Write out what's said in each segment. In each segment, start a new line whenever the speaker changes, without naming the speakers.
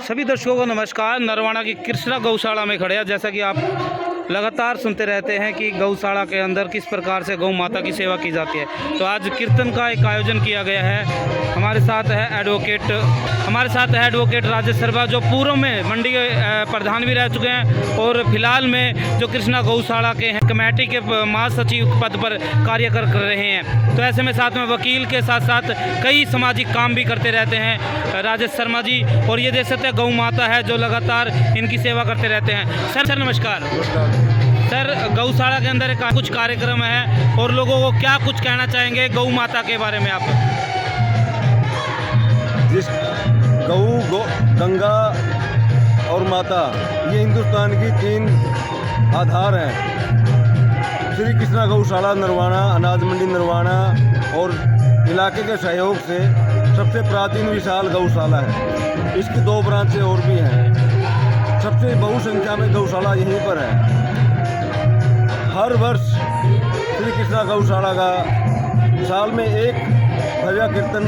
सभी दर्शकों को नमस्कार। नरवाना की कृष्णा गौशाला में खड़े हैं। जैसा कि आप लगातार सुनते रहते हैं कि गौशाला के अंदर किस प्रकार से गौ माता की सेवा की जाती है, तो आज कीर्तन का एक आयोजन किया गया है। हमारे साथ है एडवोकेट राजेश शर्मा, जो पूर्व में मंडी के प्रधान भी रह चुके हैं और फिलहाल में जो कृष्णा गौशाला के हैं कमेटी के महासचिव पद पर कार्य कर रहे हैं। तो ऐसे में साथ में वकील के साथ साथ कई सामाजिक काम भी करते रहते हैं राजेश शर्मा जी। और ये देख सकते हैं गौ माता है जो लगातार इनकी सेवा करते रहते हैं। सर नमस्कार। सर, गौशाला के अंदर कुछ कार्यक्रम है और लोगों को क्या कुछ कहना चाहेंगे गौ माता के बारे में आप?
जिस गौ गंगा और माता, ये हिंदुस्तान की 3 आधार हैं। श्री कृष्णा गौशाला नरवाना, अनाज मंडी नरवाना और इलाके के सहयोग से सबसे प्राचीन विशाल गौशाला है। इसकी 2 ब्रांचें और भी हैं। सबसे बहुसंख्या में गौशाला यहीं पर है। हर वर्ष श्री कृष्णा गौशाला का साल में एक भव्य कीर्तन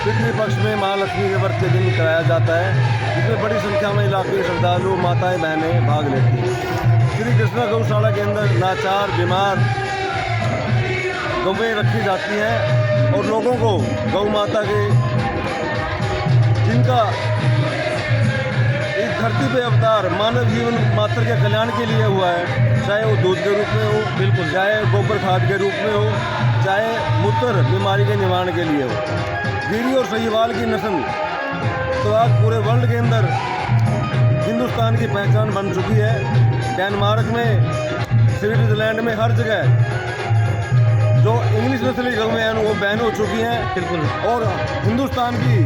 पितृ पक्ष में महालक्ष्मी के व्रत के दिन कराया जाता है, जिसमें बड़ी संख्या में इलाके के श्रद्धालु माताएं बहनें भाग लेती हैं। श्री कृष्णा गौशाला के अंदर नाचार बीमार गौवें रखी जाती हैं और लोगों को गौ माता के जिनका इस धरती पे अवतार मानव जीवन मात्र के कल्याण के लिए हुआ है, चाहे वो दूध के रूप में हो, बिल्कुल, चाहे गोबर खाद के रूप में हो, चाहे मूत्र बीमारी के निवारण के लिए हो। गिरी और सहीवाल की नस्ल तो आज पूरे वर्ल्ड के अंदर हिंदुस्तान की पहचान बन चुकी है। डेनमार्क में, स्विट्जरलैंड में, हर जगह जो इंग्लिश नस्ल की गौएं हैं वो बैन हो चुकी हैं। बिल्कुल। और हिंदुस्तान की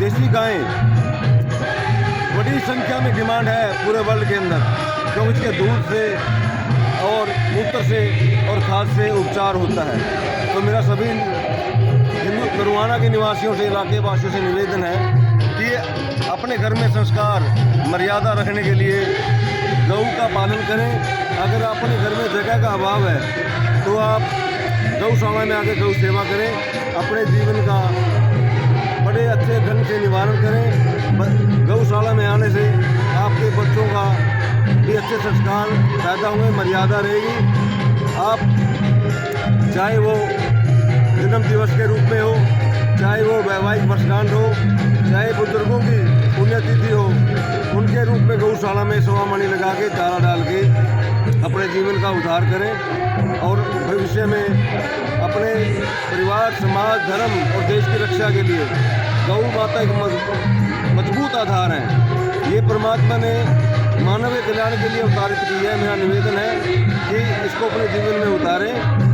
देसी गायें बड़ी संख्या में डिमांड है पूरे वर्ल्ड के अंदर, क्योंकि इसके दूध से और मूत्र से और खाद से उपचार होता है। तो मेरा सभी नरवाना के निवासियों से, इलाके वासियों से निवेदन है कि अपने घर में संस्कार मर्यादा रखने के लिए गौ का पालन करें। अगर अपने घर में जगह का अभाव है तो आप गौशाला में आकर गौ सेवा करें, अपने जीवन का बड़े अच्छे ढंग से निवारण करें। गौशाला में आने से आपके बच्चों का भी अच्छे संस्कार पैदा हुए, मर्यादा रहेगी। आप चाहे वो जन्म दिवस के रूप में हो, चाहे वो वैवाहिक वर्षगांठ हो, चाहे बुजुर्गों की पुण्यतिथि हो, उनके रूप में गौशाला में सवा मणि लगा के चारा डाल के अपने जीवन का उद्धार करें और भविष्य में अपने परिवार, समाज, धर्म और देश की रक्षा के लिए गौ माता एक मजबूत आधार है। ये परमात्मा ने मानव के कल्याण के लिए अवतारित की है। मेरा निवेदन है कि इसको अपने जीवन में उतारें।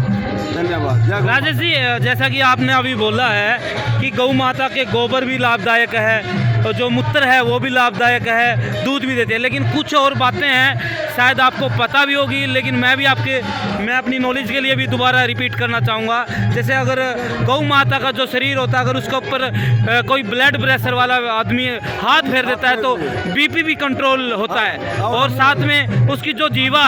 धन्यवाद।
राजेश जी, जैसा कि आपने अभी बोला है कि गौ माता के गोबर भी लाभदायक है और जो मूत्र है वो भी लाभदायक है, दूध भी देते हैं, लेकिन कुछ और बातें हैं शायद आपको पता भी होगी, लेकिन मैं अपनी नॉलेज के लिए भी दोबारा रिपीट करना चाहूँगा। जैसे अगर गौ माता का जो शरीर होता है, अगर उसके ऊपर कोई ब्लड प्रेशर वाला आदमी हाथ फेर देता है तो बीपी भी कंट्रोल होता है। और साथ में उसकी जो जीवा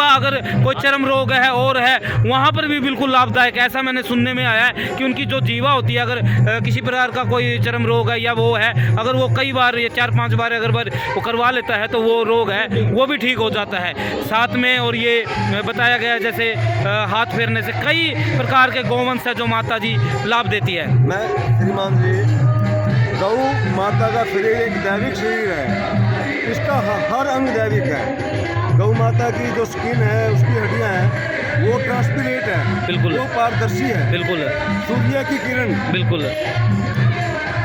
अगर कोई चर्म रोग है और है, वहाँ पर भी बिल्कुल लाभदायक। ऐसा मैंने सुनने में आया है कि उनकी जो जीवा होती है, अगर किसी प्रकार का कोई चर्म रोग है या वो है, अगर वो कई बार या 4-5 बार अगर वो करवा लेता है तो वो रोग है वो भी ठीक हो जाता है साथ में। और ये बताया गया जैसे हाथ फेरने से कई प्रकार के गौवंश है जो माता जी लाभ देती है।
मैं श्रीमान जी, गौ माता का शरीर एक दैविक शरीर है। इसका हर अंग दैविक है। गौ माता की जो स्किन है, उसकी हड्डियाँ हैं, वो ट्रांसपेरेंट है, बिल्कुल, वो पारदर्शी है, बिल्कुल, सूर्य की किरण, बिल्कुल,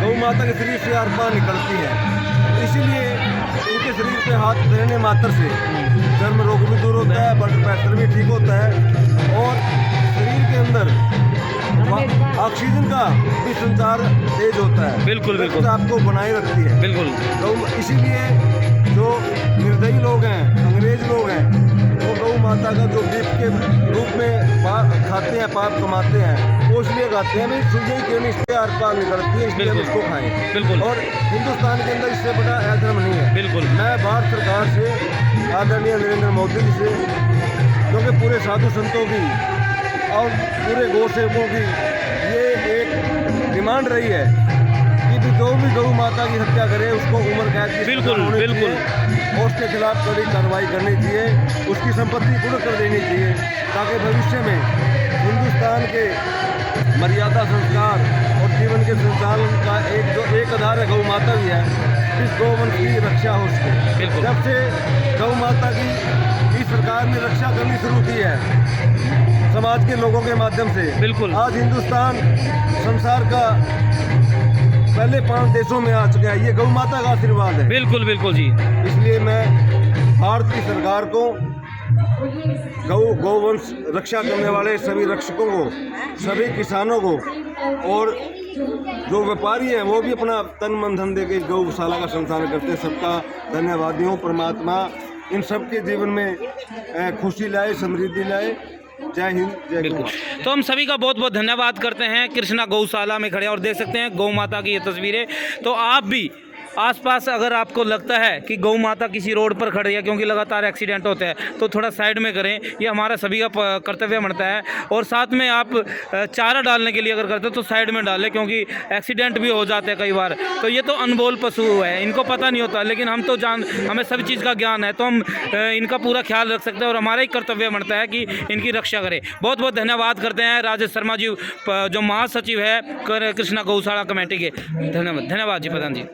गौ माता के शरीर से आर पार निकलती है। इसीलिए इनके शरीर पे हाथ फेरने मात्र से चर्म रोग भी दूर होता है, ब्लड प्रेशर भी ठीक होता है और शरीर के अंदर ऑक्सीजन का भी संचार तेज होता है। बिल्कुल बिल्कुल, आपको बनाए रखती है। बिल्कुल। तो इसीलिए जो निर्दयी लोग हैं, अंग्रेज लोग हैं, वो गौ माता का जो गिफ्ट के रूप में खाते हैं, पाप कमाते हैं, वो इसलिए खाते हैं भाई सूर्य की किरण इसके आर पार निकलती है, इसलिए हम इसको खाएं। बिल्कुल। और हिंदुस्तान के अंदर इससे बड़ा अधर्म नहीं है। बिल्कुल। मैं भारत सरकार से, आदरणीय नरेंद्र मोदी जी से, क्योंकि पूरे साधु संतों की और पूरे गौ सेवकों की ये एक डिमांड रही है कि भी जो भी गौ माता की हत्या करे उसको उम्र कैद की
बिल्कुल,
सजा होनी
बिल्कुल।
चाहिए और उसके खिलाफ कड़ी कार्रवाई करनी चाहिए, उसकी संपत्ति कुर्क कर देनी चाहिए, ताकि भविष्य में हिंदुस्तान के मर्यादा संस्कार और जीवन के संचालन का एक आधार है गौ माता भी है, इस गौवंश की रक्षा हो सके।
बिल्कुल।
जब से गौ माता की इस सरकार ने रक्षा करनी शुरू की है समाज के लोगों के माध्यम से,
बिल्कुल।
आज हिंदुस्तान संसार का पहले 5 देशों में आ चुका है। ये गौ माता का आशीर्वाद है।
बिल्कुल बिल्कुल जी।
इसलिए मैं भारत की सरकार को गौवंश रक्षा करने वाले सभी रक्षकों को, सभी किसानों को और जो व्यापारी हैं वो भी अपना तन मन धन दे के गौशाला का संचालन करते हैं, सबका धन्यवादी हूँ। परमात्मा इन सबके जीवन में खुशी लाए, समृद्धि लाए। जय हिंद, जय
बिल्कुल।
गौ।
तो हम सभी का बहुत बहुत धन्यवाद करते हैं। कृष्णा गौशाला में खड़े और देख सकते हैं गौ माता की ये तस्वीरें। तो आप भी आसपास अगर आपको लगता है कि गौ माता किसी रोड पर खड़ी है, क्योंकि लगातार एक्सीडेंट होते हैं, तो थोड़ा साइड में करें, ये हमारा सभी का कर्तव्य बनता है। और साथ में आप चारा डालने के लिए अगर करते हो तो साइड में डालें, क्योंकि एक्सीडेंट भी हो जाते हैं कई बार। तो ये तो अनमोल पशु है, इनको पता नहीं होता, लेकिन हम तो हमें सभी चीज़ का ज्ञान है, तो हम इनका पूरा ख्याल रख सकते हैं और हमारा ही कर्तव्य बनता है कि इनकी रक्षा करें। बहुत बहुत धन्यवाद करते हैं राजेश शर्मा जी, जो महासचिव है कृष्णा गौशाला कमेटी के। धन्यवाद जी प्रधान जी।